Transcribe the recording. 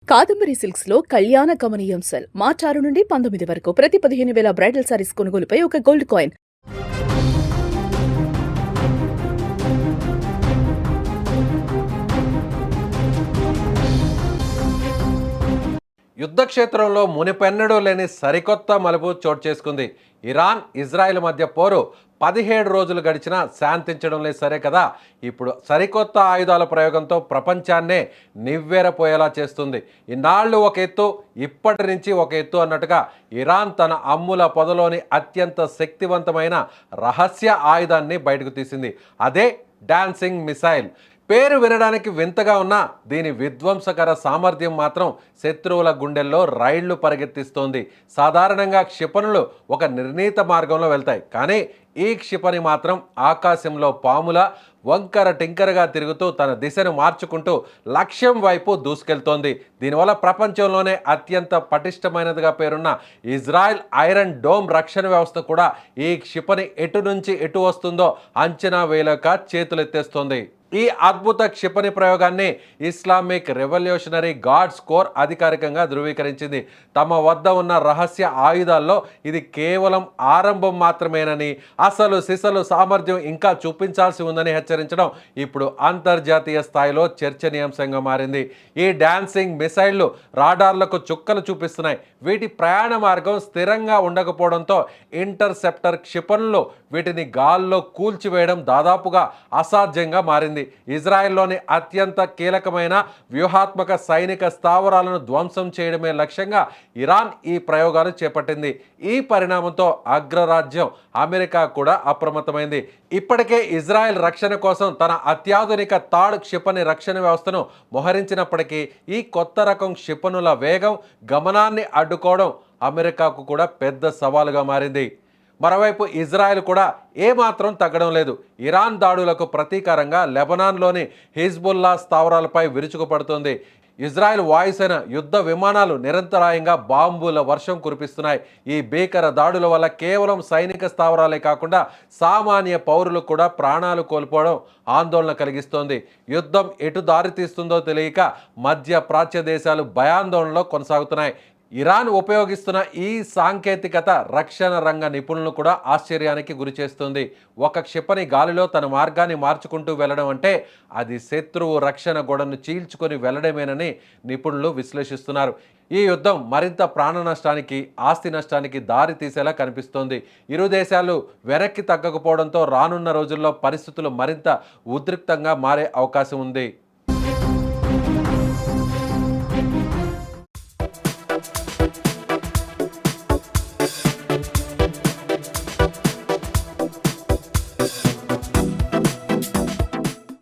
Kadambari silks లో కళ్యాణ కమనీయం సెల్ మార్చి 6 నుండి 19 వరకు ప్రతి 15,000 బ్రైడల్ సారీస్ కొనుగోలుపై ఒక గోల్డ్ కాయిన్. యుద్ధ క్షేత్రంలో మునిపెన్నడూ లేని సరికొత్త మలుపు చోటు చేసుకుంది. ఇరాన్ ఇజ్రాయెల్ మధ్య పోరు 17 రోజులు గడిచినా శాంతించడం లేదు సరే కదా, ఇప్పుడు సరికొత్త ఆయుధాల ప్రయోగంతో ప్రపంచాన్నే నివ్వెరపోయేలా చేస్తుంది. ఇన్నాళ్ళు ఒక ఎత్తు, ఇప్పటి నుంచి ఒక ఎత్తు అన్నట్టుగా ఇరాన్ తన అమ్ముల పొదలోని అత్యంత శక్తివంతమైన రహస్య ఆయుధాన్ని బయటకు తీసింది. అదే డాన్సింగ్ మిసైల్. పేరు వినడానికి వింతగా ఉన్నా దీని విధ్వంసకర సామర్థ్యం మాత్రం శత్రువుల గుండెల్లో రైళ్లు పరిగెత్తిస్తోంది. సాధారణంగా క్షిపణులు ఒక నిర్ణీత మార్గంలో వెళ్తాయి, కానీ ఈ క్షిపణి మాత్రం ఆకాశంలో పాముల వంకర టింకరగా తిరుగుతూ తన దిశను మార్చుకుంటూ లక్ష్యం వైపు దూసుకెళ్తోంది. దీనివల్ల ప్రపంచంలోనే అత్యంత పటిష్టమైనదిగా పేరున్న ఇజ్రాయెల్ ఐరన్ డోమ్ రక్షణ వ్యవస్థ కూడా ఈ క్షిపణి ఎటు నుంచి ఎటు వస్తుందో అంచనా వేయలేక చేతులెత్తేస్తోంది. ఈ అద్భుత క్షిపణి ప్రయోగాన్ని ఇస్లామిక్ రెవల్యూషనరీ గార్డ్స్ కోర్ అధికారికంగా ధృవీకరించింది. తమ వద్ద ఉన్న రహస్య ఆయుధాల్లో ఇది కేవలం ఆరంభం మాత్రమేనని, అసలు సిసలు సామర్థ్యం ఇంకా చూపించాల్సి ఉందని హెచ్చరించడం ఇప్పుడు అంతర్జాతీయ స్థాయిలో చర్చనీయాంశంగా మారింది. ఈ డాన్సింగ్ మిసైళ్లు రాడార్లకు చుక్కలు చూపిస్తున్నాయి. వీటి ప్రయాణ మార్గం స్థిరంగా ఉండకపోవడంతో ఇంటర్సెప్టర్ క్షిపణులు వీటిని గాల్లో కూల్చివేయడం దాదాపుగా అసాధ్యంగా మారింది. ఇజ్రాయెల్లోని అత్యంత కీలకమైన వ్యూహాత్మక సైనిక స్థావరాలను ధ్వంసం చేయడమే లక్ష్యంగా ఇరాన్ ఈ ప్రయోగాలు చేపట్టింది. ఈ పరిణామంతో అగ్రరాజ్యం అమెరికా కూడా అప్రమత్తమైంది. ఇప్పటికే ఇజ్రాయెల్ రక్షణ కోసం తన అత్యాధునిక థాడ్ క్షిపణి రక్షణ వ్యవస్థను మోహరించినప్పటికీ ఈ కొత్త రకం క్షిపణుల వేగం, గమనాన్ని అడ్డుకోవడం అమెరికాకు కూడా పెద్ద సవాలుగా మారింది. మరోవైపు ఇజ్రాయెల్ కూడా ఏమాత్రం తగ్గడం లేదు. ఇరాన్ దాడులకు ప్రతీకారంగా లెబనాన్లోని హిజ్బుల్లా స్థావరాలపై విరుచుకుపడుతోంది. ఇజ్రాయెల్ వాయుసేన యుద్ధ విమానాలు నిరంతరాయంగా బాంబుల వర్షం కురిపిస్తున్నాయి. ఈ భీకర దాడుల వల్ల కేవలం సైనిక స్థావరాలే కాకుండా సామాన్య పౌరులు కూడా ప్రాణాలు కోల్పోవడం ఆందోళన కలిగిస్తోంది. యుద్ధం ఎటు దారితీస్తుందో తెలియక మధ్య ప్రాచ్య దేశాలు భయాందోళనలో కొనసాగుతున్నాయి. ఇరాన్ ఉపయోగిస్తున్న ఈ సాంకేతికత రక్షణ రంగ నిపుణులను కూడా ఆశ్చర్యానికి గురిచేస్తుంది. ఒక క్షిపణి గాలిలో తన మార్గాన్ని మార్చుకుంటూ వెళ్ళడం అంటే అది శత్రువు రక్షణ గోడను చీల్చుకొని వెళ్ళడమేనని నిపుణులు విశ్లేషిస్తున్నారు. ఈ యుద్ధం మరింత ప్రాణ నష్టానికి, ఆస్తి నష్టానికి దారి తీసేలా కనిపిస్తోంది. ఇరు దేశాలు వెనక్కి తగ్గకపోవడంతో రానున్న రోజుల్లో పరిస్థితులు మరింత ఉద్రిక్తంగా మారే అవకాశం ఉంది.